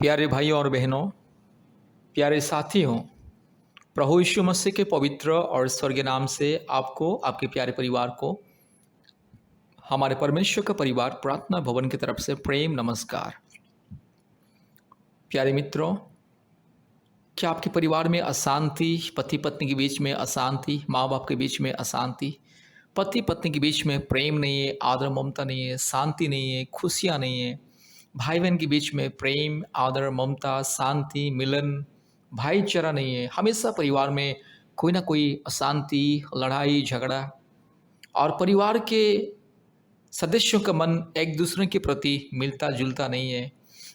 प्यारे भाइयों और बहनों, प्यारे साथियों, प्रभु यीशु मसीह के पवित्र और स्वर्गीय नाम से आपको, आपके प्यारे परिवार को, हमारे परमेश्वर का परिवार प्रार्थना भवन की तरफ से प्रेम नमस्कार। प्यारे मित्रों, क्या आपके परिवार में अशांति, पति पत्नी के बीच में अशांति, माँ बाप के बीच में अशांति, पति पत्नी के बीच में प्रेम नहीं है, आदर ममता नहीं है, शांति नहीं है, खुशियाँ नहीं है, भाई बहन के बीच में प्रेम, आदर, ममता, शांति, मिलन, भाईचारा नहीं है। हमेशा परिवार में कोई ना कोई अशांति, लड़ाई, झगड़ा और परिवार के सदस्यों का मन एक दूसरे के प्रति मिलता जुलता नहीं है।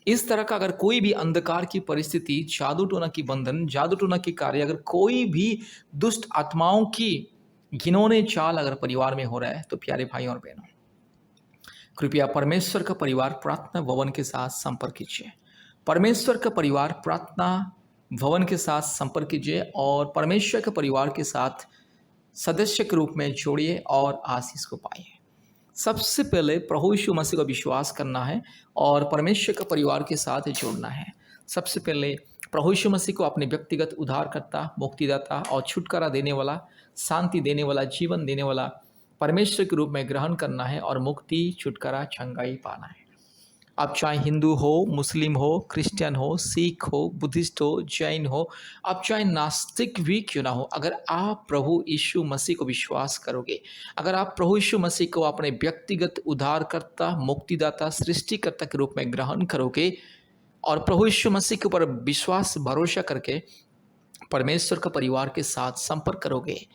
इस तरह का अगर कोई भी अंधकार की परिस्थिति, जादू टोना की बंधन, जादू टोना की कार्य, अगर कोई भी दुष्ट आत्माओं की घिनौने चाल अगर परिवार में हो रहा है, तो प्यारे भाई और बहनों, कृपया परमेश्वर का परिवार प्रार्थना भवन के साथ संपर्क कीजिए। परमेश्वर का परिवार प्रार्थना भवन के साथ संपर्क कीजिए और परमेश्वर के परिवार के साथ सदस्य के रूप में जोड़िए और आशीष को पाइए। सबसे पहले प्रभु यीशु मसीह का विश्वास करना है और परमेश्वर का परिवार के साथ जोड़ना है। सबसे पहले प्रभु यीशु मसीह को अपने व्यक्तिगत उद्धारकर्ता, मुक्तिदाता और छुटकारा देने वाला, शांति देने वाला, जीवन देने वाला परमेश्वर के रूप में ग्रहण करना है और मुक्ति, छुटकारा, चंगाई पाना है। आप चाहे हिंदू हो, मुस्लिम हो, क्रिश्चियन हो, सिख हो, बुद्धिस्ट हो, जैन हो, आप चाहे नास्तिक भी क्यों ना हो, अगर आप प्रभु यीशु मसीह को विश्वास करोगे, अगर आप प्रभु यीशु मसीह को अपने व्यक्तिगत उद्धारकर्ता, मुक्तिदाता, सृष्टिकर्ता के रूप में ग्रहण करोगे और प्रभु यीशु मसीह के ऊपर विश्वास भरोसा करके परमेश्वर का परिवार के साथ संपर्क करोगे,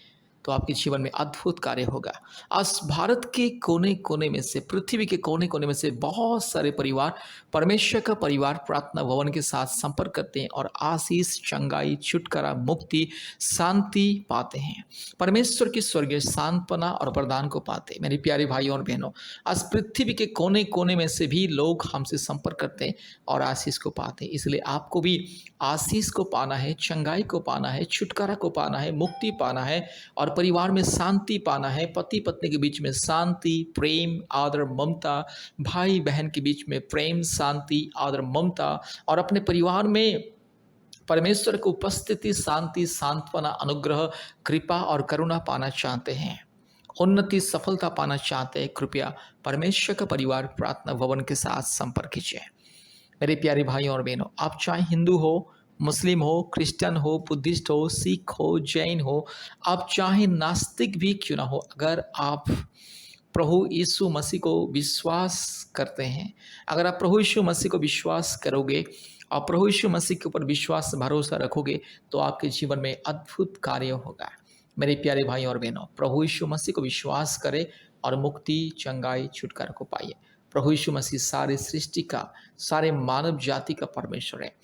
तो आपके जीवन में अद्भुत कार्य होगा। आज भारत के कोने कोने में से, पृथ्वी के कोने कोने में से बहुत सारे परिवार परमेश्वर का परिवार प्रार्थना भवन के साथ संपर्क करते हैं और आशीष, चंगाई, छुटकारा, मुक्ति, शांति पाते हैं। परमेश्वर की स्वर्गीय सांत्वना और वरदान को पाते हैं। मेरे प्यारे भाइयों और बहनों, आज पृथ्वी के कोने कोने में से भी लोग हमसे संपर्क करते हैं और आशीष को पाते हैं। इसलिए आपको भी आशीष को पाना है, चंगाई को पाना है, छुटकारा को पाना है, मुक्ति पाना है और परिवार में शांति पाना है। पति पत्नी के बीच में शांति, प्रेम, आदर, ममता, भाई बहन के बीच में प्रेम, शांति, आदर, ममता और अपने परिवार में परमेश्वर की उपस्थिति, शांति, सांत्वना, अनुग्रह, कृपा और करुणा पाना चाहते हैं, उन्नति, सफलता पाना चाहते हैं, कृपया परमेश्वर का परिवार प्रार्थना भवन के साथ संपर्क कीजिए। मेरे प्यारे भाइयों और बहनों, आप चाहे हिंदू हो, मुस्लिम हो, क्रिश्चियन हो, बुद्धिस्ट हो, सिख हो, जैन हो, आप चाहे नास्तिक भी क्यों ना हो, अगर आप प्रभु यीशु मसीह को विश्वास करते हैं, अगर आप प्रभु यीशु मसीह को विश्वास करोगे और प्रभु यीशु मसीह के ऊपर विश्वास भरोसा रखोगे, तो आपके जीवन में अद्भुत कार्य होगा। मेरे प्यारे भाई और बहनों, प्रभु यीशु मसीह को विश्वास करें और मुक्ति, चंगाई, छुटकारा को पाइए। प्रभु यीशु मसीह सारे सृष्टि का, सारे मानव जाति का परमेश्वर है।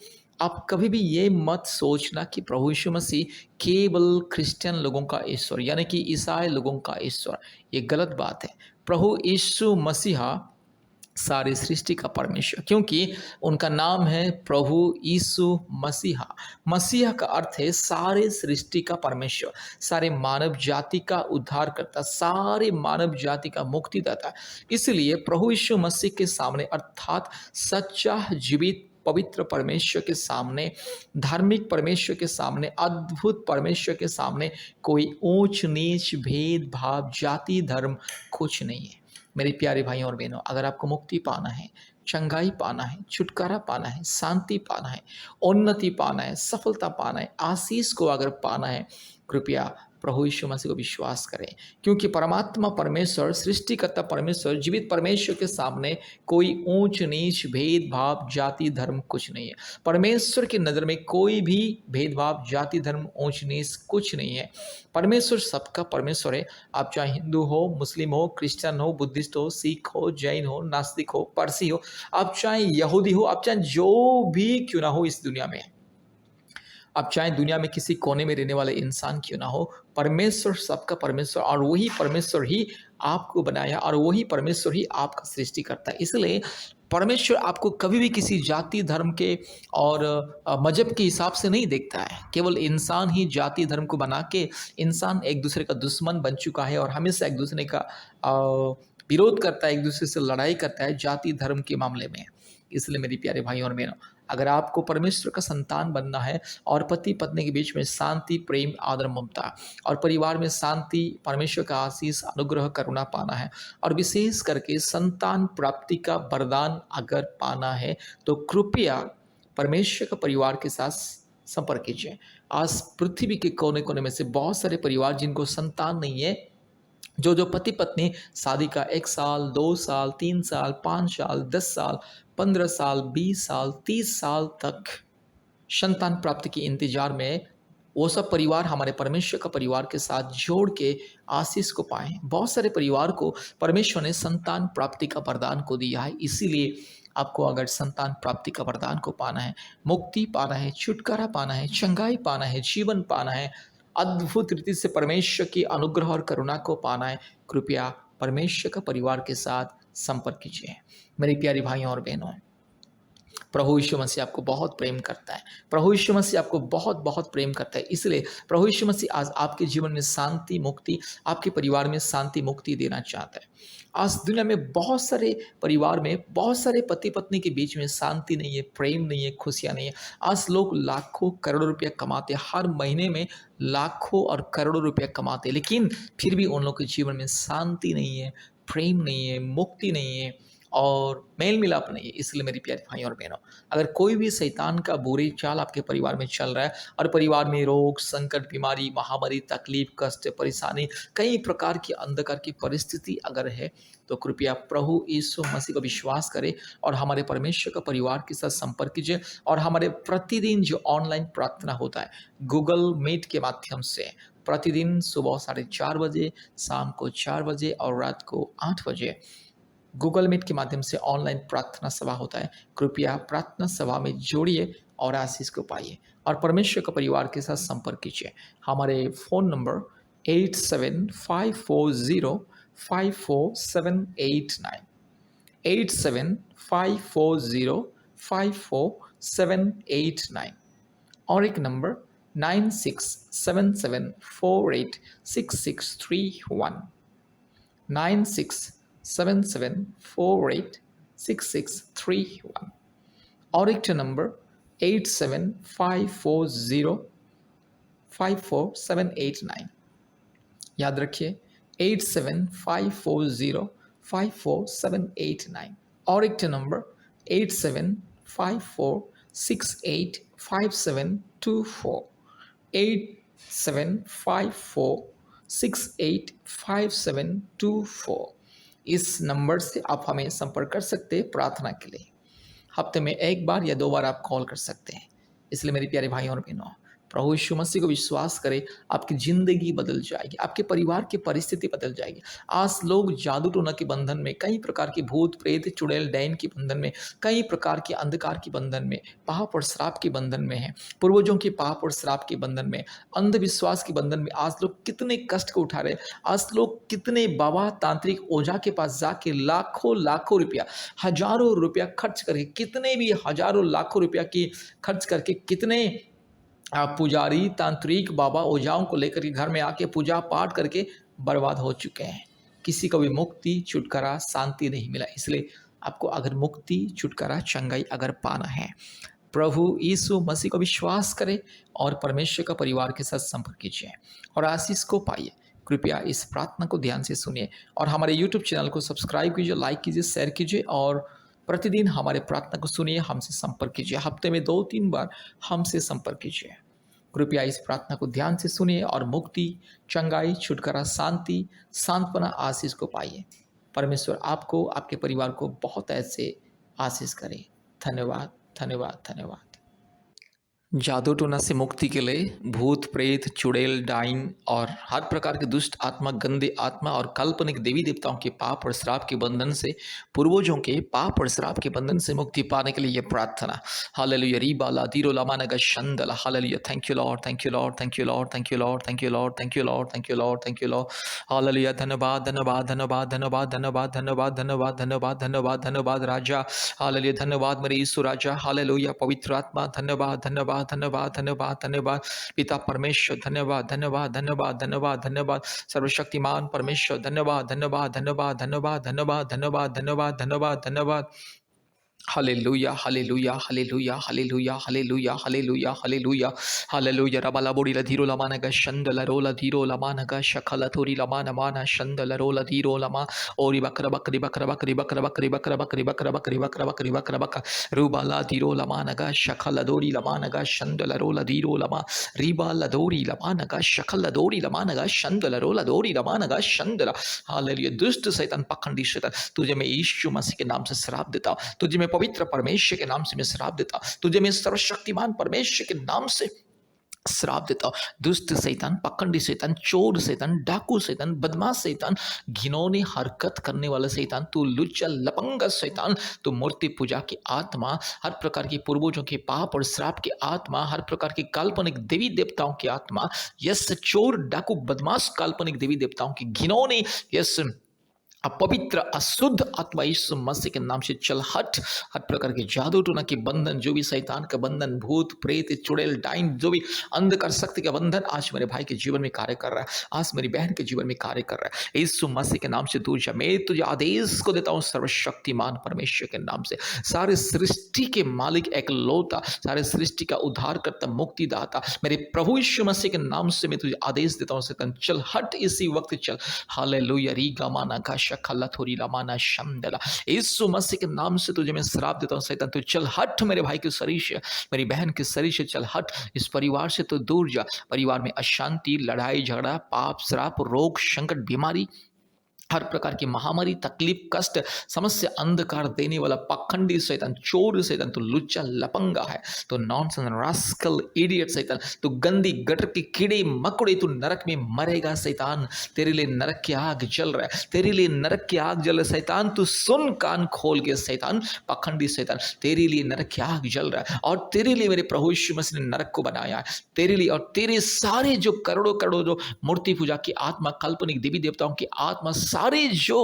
आप कभी भी ये मत सोचना कि प्रभु यीशु मसीह केवल क्रिश्चियन लोगों का ईश्वर, यानी कि ईसाई लोगों का ईश्वर, ये गलत बात है। प्रभु यीशु मसीहा सारी सृष्टि का परमेश्वर, क्योंकि उनका नाम है प्रभु यीशु मसीहा। मसीहा का अर्थ है सारे सृष्टि का परमेश्वर, सारे मानव जाति का उद्धार करता, सारे मानव जाति का मुक्तिदाता। इसलिए प्रभु यीशु मसीह के सामने, अर्थात सच्चा, जीवित, पवित्र परमेश्वर के सामने, धार्मिक परमेश्वर के सामने, अद्भुत परमेश्वर के सामने कोई ऊंच नीच, भेदभाव, जाति, धर्म कुछ नहीं है। मेरे प्यारे भाइयों और बहनों, अगर आपको मुक्ति पाना है, चंगाई पाना है, छुटकारा पाना है, शांति पाना है, उन्नति पाना है, सफलता पाना है, आशीष को अगर पाना है, कृपया प्रभु यीशु मसीह को विश्वास करें, क्योंकि परमात्मा परमेश्वर, सृष्टिकर्ता परमेश्वर, जीवित परमेश्वर के सामने कोई ऊंच नीच, भेदभाव, जाति, धर्म कुछ नहीं है। परमेश्वर की नज़र में कोई भी भेदभाव, जाति, धर्म, ऊंच नीच कुछ नहीं है। परमेश्वर सबका परमेश्वर है। आप चाहे हिंदू हो, मुस्लिम हो, क्रिश्चियन हो, बुद्धिस्ट हो, सिख हो, जैन हो, नास्तिक हो, पारसी हो, आप चाहे यहूदी हो, आप चाहे जो भी क्यों ना हो इस दुनिया में, आप चाहे दुनिया में किसी कोने में रहने वाले इंसान क्यों ना हो, परमेश्वर सबका परमेश्वर और वही परमेश्वर ही आपको बनाया और वही परमेश्वर ही आपका सृष्टि करता है। इसलिए परमेश्वर आपको कभी भी किसी जाति, धर्म के और मजहब के हिसाब से नहीं देखता है। केवल इंसान ही जाति, धर्म को बना के इंसान एक दूसरे का दुश्मन बन चुका है और हमेशा एक दूसरे का विरोध करता है, एक दूसरे से लड़ाई करता है जाति, धर्म के मामले में। इसलिए मेरे प्यारे भाइयों और बहनों, अगर आपको परमेश्वर का संतान बनना है और पति पत्नी के बीच में शांति, प्रेम, आदर, ममता और परिवार में शांति, परमेश्वर का आशीष, अनुग्रह, करुणा पाना है और विशेष करके संतान प्राप्ति का वरदान अगर पाना है, तो कृपया परमेश्वर का परिवार के साथ संपर्क कीजिए। आज पृथ्वी के कोने कोने में से बहुत सारे परिवार जिनको संतान नहीं है, जो पति पत्नी शादी का 1 साल, 2 साल, 3 साल, 5 साल, 10 साल, 15 साल, 20 साल, 30 साल तक संतान प्राप्ति के इंतजार में, वो सब परिवार हमारे परमेश्वर का परिवार के साथ जोड़ के आशीष को पाएं। बहुत सारे परिवार को परमेश्वर ने संतान प्राप्ति का वरदान को दिया है, इसीलिए आपको अगर संतान प्राप्ति का वरदान को पाना है, मुक्ति पाना है, छुटकारा पाना है, चंगाई पाना है, जीवन पाना है, अद्भुत रीति से परमेश्वर की अनुग्रह और करुणा को पाना है, कृपया परमेश्वर का परिवार के साथ संपर्क कीजिए। मेरे प्यारे भाइयों और बहनों, प्रभु यीशु मसीह आपको बहुत प्रेम करता है। प्रभु यीशु मसीह आपको बहुत बहुत प्रेम करता है। इसलिए प्रभु यीशु मसीह आज आपके जीवन में शांति, मुक्ति, आपके परिवार में शांति, मुक्ति देना चाहता है। आज दुनिया में बहुत सारे परिवार में, बहुत सारे पति पत्नी के बीच में शांति नहीं है, प्रेम नहीं है, खुशियाँ नहीं है। आज लोग लाखों करोड़ों रुपया कमाते हैं, हर महीने में लाखों और करोड़ों रुपया कमाते हैं, लेकिन फिर भी उन लोगों के जीवन में शांति नहीं है, प्रेम नहीं है, मुक्ति नहीं है और मेल मिलाप नहीं है। इसलिए मेरी प्यारे भाई और बहनों, अगर कोई भी शैतान का बुरी चाल आपके परिवार में चल रहा है और परिवार में रोग, संकट, बीमारी, महामारी, तकलीफ, कष्ट, परेशानी, कई प्रकार की अंधकार की परिस्थिति अगर है, तो कृपया प्रभु यीशु मसीह को विश्वास करें और हमारे परमेश्वर का परिवार के साथ संपर्क कीजिए। और हमारे प्रतिदिन जो ऑनलाइन प्रार्थना होता है गूगल मीट के माध्यम से, प्रतिदिन सुबह 4:30 बजे, शाम को 4 बजे और रात को 8 बजे गूगल मीट के माध्यम से ऑनलाइन प्रार्थना सभा होता है। कृपया प्रार्थना सभा में जोड़िए और आशीष को पाइए और परमेश्वर के परिवार के साथ संपर्क कीजिए। हमारे फ़ोन नंबर 8754054789, 8754054789 और एक नंबर 9677486631, 9677486631 और एक नंबर 8754054789। याद रखिए 8754054789 और एक नंबर 8754685724, 8754685724। इस नंबर से आप हमें संपर्क कर सकते हैं प्रार्थना के लिए। हफ्ते में 1 बार या 2 बार आप कॉल कर सकते हैं। इसलिए मेरे प्यारे भाइयों और बहनों, प्रभु यीशु मसीह को विश्वास करें, आपकी ज़िंदगी बदल जाएगी, आपके परिवार की परिस्थिति बदल जाएगी। आज लोग जादू टोना के बंधन में, कई प्रकार के भूत प्रेत, चुड़ैल डायन के बंधन में, कई प्रकार के अंधकार के बंधन में, पाप और श्राप के बंधन में हैं, पूर्वजों के पाप और श्राप के बंधन में, अंधविश्वास के बंधन में आज लोग कितने कष्ट को उठा रहे हैं। आज लोग कितने बाबा, तांत्रिक, ओझा के पास जाके लाखों लाखों रुपया, हजारों रुपया खर्च करके, कितने भी हजारों लाखों रुपया की खर्च करके, कितने पुजारी, तांत्रिक, बाबा, ओझाओं को लेकर के घर में आके पूजा पाठ करके बर्बाद हो चुके हैं। किसी को भी मुक्ति, छुटकारा, शांति नहीं मिला। इसलिए आपको अगर मुक्ति, छुटकारा, चंगाई अगर पाना है, प्रभु यीशु मसीह को विश्वास करें और परमेश्वर का परिवार के साथ संपर्क कीजिए और आशीष को पाइए। कृपया इस प्रार्थना को ध्यान से सुनिए और हमारे यूट्यूब चैनल को सब्सक्राइब कीजिए, लाइक कीजिए, शेयर कीजिए और प्रतिदिन हमारे प्रार्थना को सुनिए, हमसे संपर्क कीजिए। हफ्ते में 2-3 बार हमसे संपर्क कीजिए। कृपया इस प्रार्थना को ध्यान से सुनिए और मुक्ति, चंगाई, छुटकारा, शांति, सांत्वना, आशीष को पाइए। परमेश्वर आपको, आपके परिवार को बहुत ऐसे आशीष करे। धन्यवाद, धन्यवाद, धन्यवाद। जादू टोना से मुक्ति के लिए भूत, प्रेत, चुड़ैल, डाइन और हर प्रकार के दुष्ट आत्मा, गंदे आत्मा और काल्पनिक देवी देवताओं के पाप और श्राप के बंधन से, पूर्वजों के पाप और श्राप के बंधन से मुक्ति पाने के लिए यह प्रार्थना। हालेलुया रीबाला दीरो लामानगा शंदला। Hallelujah. Thank you Lord, thank you Lord, thank you Lord, thank you Lord, thank you Lord, thank you Lord, thank you Lord, thank you Lord. Hallelujah. धन्यवाद, धन्यवाद, धन्यवाद, धन्यवाद, धन्यवाद, धन्यवाद, धन्यवाद, धन्यवाद, धन्यवाद, धन्यवाद राजा। हालेलुया। धन्यवाद मेरे यीशु राजा। हालेलुया। पवित्र आत्मा धन्यवाद, धन्यवाद, धन्यवाद, धन्यवाद, धन्यवाद। पिता परमेश्वर धन्यवाद, धन्यवाद, धन्यवाद, धन्यवाद, धन्यवाद। सर्वशक्तिमान परमेश्वर धन्यवाद, धन्यवाद, धन्यवाद, धन्यवाद, धन्यवाद, धन्यवाद, धन्यवाद, धन्यवाद। Hallelujah, hallelujah, hallelujah, hallelujah, hallelujah, hallelujah, hallelujah, hallelujah. Rabala bodi la dhiro la managa shandala rola dhiro la managa shakala thori la mana mana shandala rola dhiro la ma ori bakra bakri bakra bakri bakra bakri bakra bakri bakra bakri bakra bakri bakra bakra rubala dhiro la managa shakala dori la managa shandala rola dhiro la ma riba la dori la managa shakala dori la managa shandala rola dori la managa shandala. Hallelujah. दुष्ट शैतान पाखंडी शैतान तुझे मैं यीशु मसीह के नाम से श्राप देता हूं, तुझे मैं पवित्र परमेश्वर के नाम से मैं श्राप देता हूं, तुझे मैं सर्वशक्तिमान परमेश्वर के नाम से श्राप देता हूं। दुष्ट शैतान, पाखंडी शैतान, चोर शैतान, डाकू शैतान, बदमाश शैतान, घिनौनी हरकत करने वाला शैतान, तू लुच्चा लपंगा शैतान, तू मूर्ति पूजा की आत्मा, हर प्रकार की पूर्वजों के पाप और श्राप की आत्मा, हर प्रकार की काल्पनिक देवी देवताओं की आत्मा, यस चोर डाकू बदमाश काल्पनिक देवी देवताओं की घिनौनी, यस अपवित्र अशुद्ध आत्मा यीशु मसीह के नाम से चल हट। हर प्रकार के जादू टोना के बंधन, जो भी शैतान का बंधन, भूत प्रेत चुड़ैल डाइन, जो भी अंधकार शक्ति का बंधन आज मेरे भाई के जीवन में कार्य कर रहा है, आज मेरी बहन के जीवन में कार्य कर रहा है, यीशु मसीह के नाम से दूर जा। मैं तुझे आदेश को देता हूं सर्वशक्तिमान परमेश्वर के नाम से, सारे सृष्टि के मालिक एक लौता, सारे सृष्टि का उद्धार करता, मुक्तिदाता, मेरे प्रभु यीशु मसीह के नाम से मैं तुझे आदेश देता हूं शैतान चल हट, इसी वक्त चल। हालेलुया री गमाना का शखला थोरी लमाना शमदला, यीशु मसीह के नाम से तुझे मैं श्राप देता हूं शैतान तू चल हट, मेरे भाई के शरीर से, मेरी बहन के शरीर से चल हट, इस परिवार से तो दूर जा। परिवार में अशांति, लड़ाई झगड़ा, पाप, श्राप, रोग, संकट, बीमारी, हर प्रकार की महामारी, तकलीफ, कष्ट, समस्या, अंधकार देने वाला पाखंडी शैतान, चोर शैतान, तो लुच्चा लपंगा है, तो नॉनसेंस रास्कल इडियट शैतान, तो गंदी गटर के कीड़े मकोड़े, तू नरक में मरेगा शैतान, तेरे लिए नरक की आग जल रहा है, तेरे लिए नरक की आग जल रहा है शैतान, तू सुन कान खोल के शैतान, पाखंडी शैतान, तेरे लिए नरक की आग जल रहा है, और तेरे लिए मेरे प्रभु यीशु मसीह ने नरक को बनाया है, तेरे लिए और तेरे सारे जो करोड़ों करोड़ों जो मूर्ति पूजा की आत्मा, काल्पनिक देवी देवताओं की आत्मा, सारे जो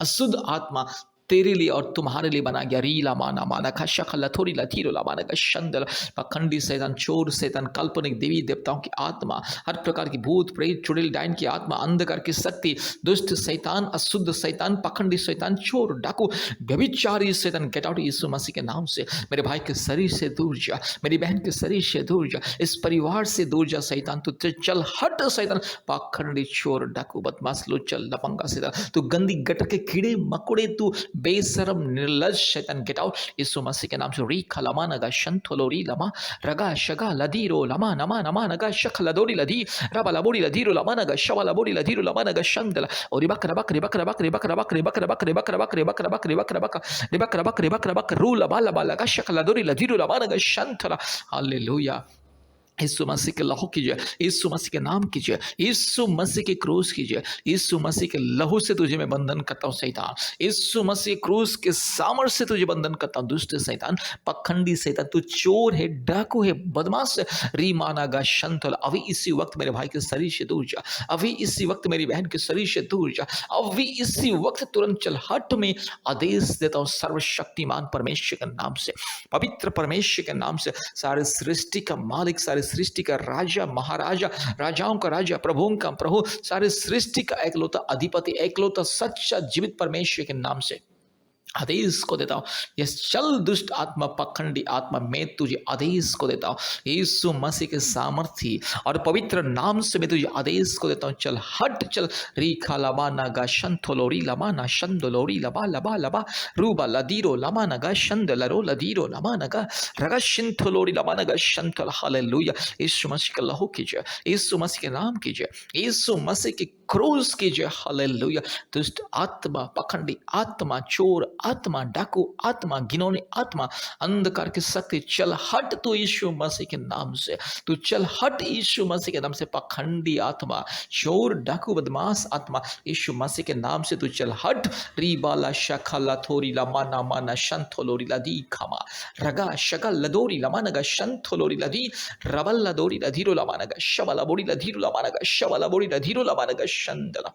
अशुद्ध आत्मा तेरे लिए और तुम्हारे लिए बना गया। रीला माना माना खा शखला थोड़ी लथीरो ला माना का शंदल, पखंडी शैतान, चोर शैतान, काल्पनिक देवी देवताओं की आत्मा, हर प्रकार की भूत प्रेत चुड़ैल डायन की आत्मा, अंधकार की शक्ति, दुष्ट शैतान, अशुद्ध शैतान, पखंडी शैतान, चोर डाकू, व्यभिचारी शैतान, गेट आउट यीशु मसीह के नाम से। मेरे भाई के शरीर से दूर जा, मेरी बहन के शरीर से दूर जा, इस परिवार से दूर जा शैतान, तू चल हट शैतान, पाखंडी चोर डाकू बदमाश लुच्चल लपंगा शैतान, तू गंदी गटर के कीड़े मकोड़े, तू बेशरम निर्लज शैतान, गेट आउट यीशु मसीह के नाम से। री खलमा नगा शंथोलोरी लमा रगा शगा लदीरो लमा नमा नमा नगा शख लदोरी लदी रबा लबोरी लदीरो लमा नगा शवा लबोरी लदीरो लमा नगा शंदला और रिबक रबक रिबक रबक रिबक रबक रिबक रबक रिबक रबक रिबक रबक रिबक रबक रिबक रबक रिबक रबक रू लबा लबा लगा शख लदोरी लदीरो लमा नगा शंथला। हालेलुया। यीशु मसीह के लहू कीजिए, यीशु मसीह के नाम कीजिए, यीशु मसीह की क्रूस कीजिए, यीशु मसीह के लहू से तुझे मैं बंधन करता हूं शैतान, यीशु मसीह क्रूस के सामर्थ्य से तुझे बंधन करता हूं दुष्ट शैतान, पखंडी शैतान, तू चोर है, डाकू है, बदमाश है, रीमाना गा शंतल, अभी इसी वक्त मेरे भाई के शरीर से दूर जा, अभी इसी वक्त मेरी बहन के शरीर से दूर जा, अभी इसी वक्त तुरंत चल हट। में आदेश देता हूं सर्वशक्तिमान परमेश्वर के नाम से, पवित्र परमेश्वर के नाम से, सारे सृष्टि का मालिक, सारे सृष्टि का राजा, महाराजा, राजाओं का राजा, प्रभुओं का प्रभु, सारे सृष्टि का एकलौता अधिपति, एकलौता सच्चा जीवित परमेश्वर के नाम से आदेश को देता हूं, यस चल दुष्ट आत्मा, पखंडी आत्मा, मैं तुझे आदेश को देता हूं, यीशु मसीह के सामर्थ्य और पवित्र नाम से मैं तुझे आदेश को देता हूं, चल हट चल। रीखा लबा नगा शंथोलोरी लमा ना शंदोलोरी लबा लबा लबा रूबा लदीरो लमा नगा शंदलरो लदीरो लमा नगा रगा शिंथोलोरी लमा नगा शंथल। हालेलुया। यीशु मसीह का लहू कीजिए, यीशु मसीह के नाम कीजिए, यीशु मसीह की क्रूस कीजिए। हालेलुया। दुष्ट आत्मा, पखंडी आत्मा, चोर आत्मा, डाकू आत्मा, घिनौनी आत्मा, अंधकार की शक्ति, चल हट तू यीशु मसीह के नाम से, तू चल हट यीशु मसीह के नाम से। पखंडी आत्मा, चोर डाकू बदमाश आत्मा, यीशु मसीह के नाम से तू चल हट। रीबाला शखला थोरी लमाना माना शंथोलोरी लदी खमा रगा शगल लदोरी लमानगा शंथोलोरी लदी रबल लदोरी लधीरो लमानगा शबला बोरी लधीरो लमानगा शबला बोरी लधीरो लमानगा शंदला।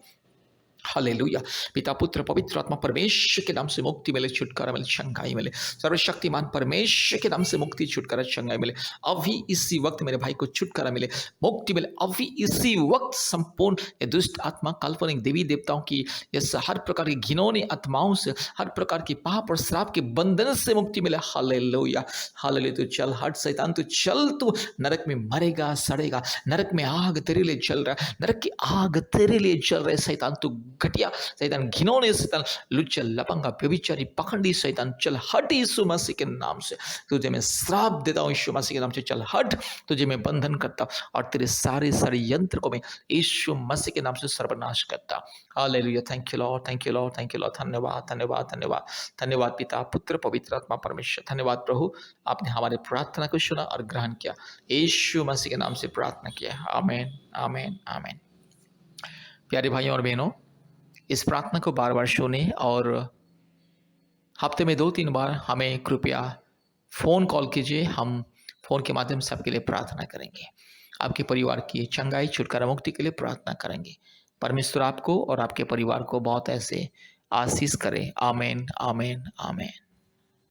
हालेलुया। पिता पुत्र पवित्र आत्मा परमेश्वर के नाम से मुक्ति मिले, छुटकारा मिले, चंगाई मिले। सर्वशक्तिमान परमेश्वर के नाम से मुक्ति, छुटकारा, चंगाई मिले। अभी इसी वक्त मेरे भाई को छुटकारा मिले, मुक्ति मिले। अभी इसी वक्त संपूर्ण ये दुष्ट आत्मा, काल्पनिक देवी देवताओं की, यस, हर प्रकार की घिनौनी आत्माओं से, हर प्रकार की पाप और श्राप के बंधन से मुक्ति मिले। Hallelujah, hallelujah. तू चल हट शैतान, तू चल, तू नरक में मरेगा, सड़ेगा। नरक में आग तेरे लिए चल रहा है, नरक की आग तेरे लिए चल रहे। शैतान तू घटिया, शैतान घिनौने, शैतान लुच्चा, लपंगा, व्यभिचारी, पखंडी शैतान, चल हट यीशु मसीह के नाम से। तुझे मैं श्राप देता हूँ यीशु मसीह के नाम से, चल हट। तुझे मैं बंधन करता हूँ और तेरे सारे षड्यंत्र को मैं यीशु मसीह के नाम से सर्वनाश करता हूँ। Hallelujah. Thank you Lord, thank you Lord, thank you Lord. धन्यवाद, धन्यवाद, धन्यवाद, धन्यवाद पिता पुत्र पवित्र आत्मा परमेश्वर। धन्यवाद प्रभु, आपने हमारे प्रार्थना को सुना और ग्रहण किया। यीशु मसीह के नाम से प्रार्थना किया। आमीन, आमीन, आमीन। प्यारे भाइयों और बहनों, इस प्रार्थना को बार बार सुने और हफ्ते में 2-3 बार हमें कृपया फ़ोन कॉल कीजिए। हम फ़ोन के माध्यम से आपके लिए प्रार्थना करेंगे, आपके परिवार की चंगाई, छुटकारा, मुक्ति के लिए प्रार्थना करेंगे। परमेश्वर आपको और आपके परिवार को बहुत ऐसे आशीष करे। आमीन, आमीन, आमीन।